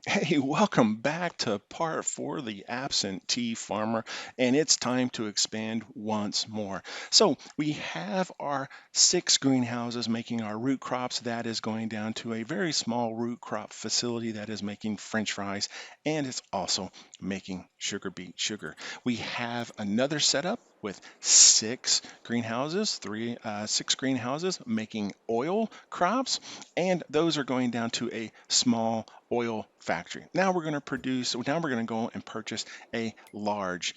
Hey, welcome back to part four of the absentee farmer, and it's time to expand once more. So we have our six greenhouses making our root crops. That is going down to a very small root crop facility that is making French fries, and it's also making sugar beet sugar. We have another setup with six greenhouses making oil crops, and those are going down to a small oil factory. Now we're going to go and purchase a large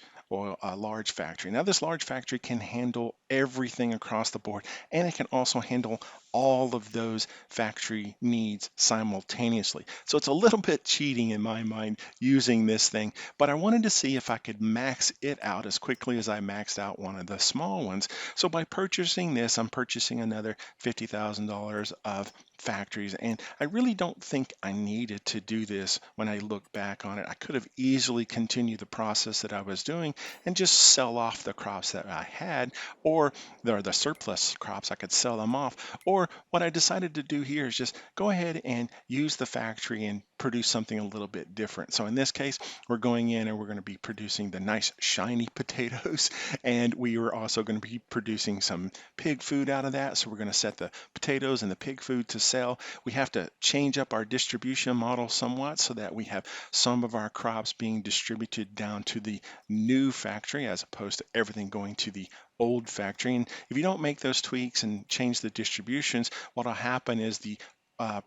factory. Now this large factory can handle everything across the board, and it can also handle all of those factory needs simultaneously. So it's a little bit cheating in my mind using this thing, but I wanted to see if I could max it out as quickly as I maxed out one of the small ones. So by purchasing this, I'm purchasing another $50,000 of factories, and I really don't think I needed to do this. When I look back on it, I could have easily continued the process that I was doing and just sell off the crops that I had, or the surplus crops, I could sell them off. Or what I decided to do here is just go ahead and use the factory and produce something a little bit different. So in this case, we're going in and we're going to be producing the nice shiny potatoes, and we are also going to be producing some pig food out of that. So we're going to set the potatoes and the pig food to sell. We have to change up our distribution model somewhat so that we have some of our crops being distributed down to the new factory as opposed to everything going to the old factory. And if you don't make those tweaks and change the distributions, what will happen is the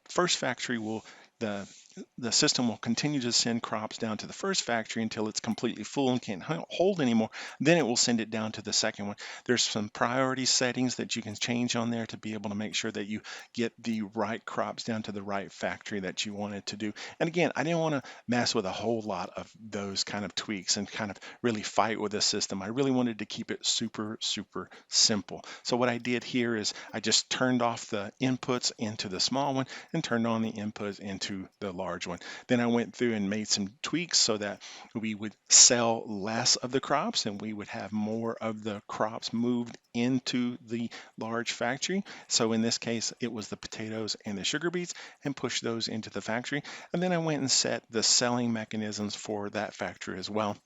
first factory will the the system will continue to send crops down to the first factory until it's completely full and can't hold anymore. Then it will send it down to the second one. There's some priority settings that you can change on there to be able to make sure that you get the right crops down to the right factory that you wanted to do. And again, I didn't want to mess with a whole lot of those kind of tweaks and kind of really fight with the system. I really wanted to keep it super, super simple. So what I did here is I just turned off the inputs into the small one and turned on the inputs into the large one. Then I went through and made some tweaks so that we would sell less of the crops and we would have more of the crops moved into the large factory. So in this case, it was the potatoes and the sugar beets, and push those into the factory. And then I went and set the selling mechanisms for that factory as well.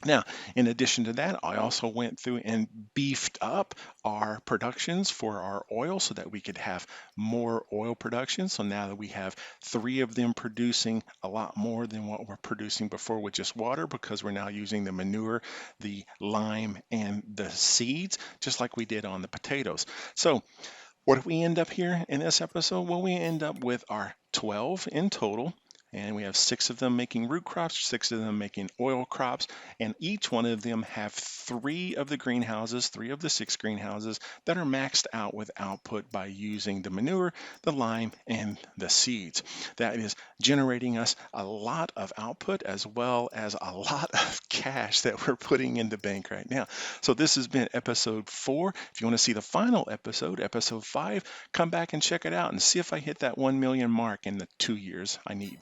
Now, in addition to that, I also went through and beefed up our productions for our oil so that we could have more oil production. So now that we have three of them producing a lot more than what we're producing before with just water, because we're now using the manure, the lime, and the seeds, just like we did on the potatoes. So what do we end up here in this episode? Well, we end up with our 12 in total, and we have six of them making root crops, six of them making oil crops, and each one of them have three of the six greenhouses that are maxed out with output by using the manure, the lime, and the seeds. That is generating us a lot of output as well as a lot of cash that we're putting in the bank right now. So this has been episode four. If you want to see the final episode, episode five, come back and check it out and see if I hit that 1 million mark in the 2 years I need.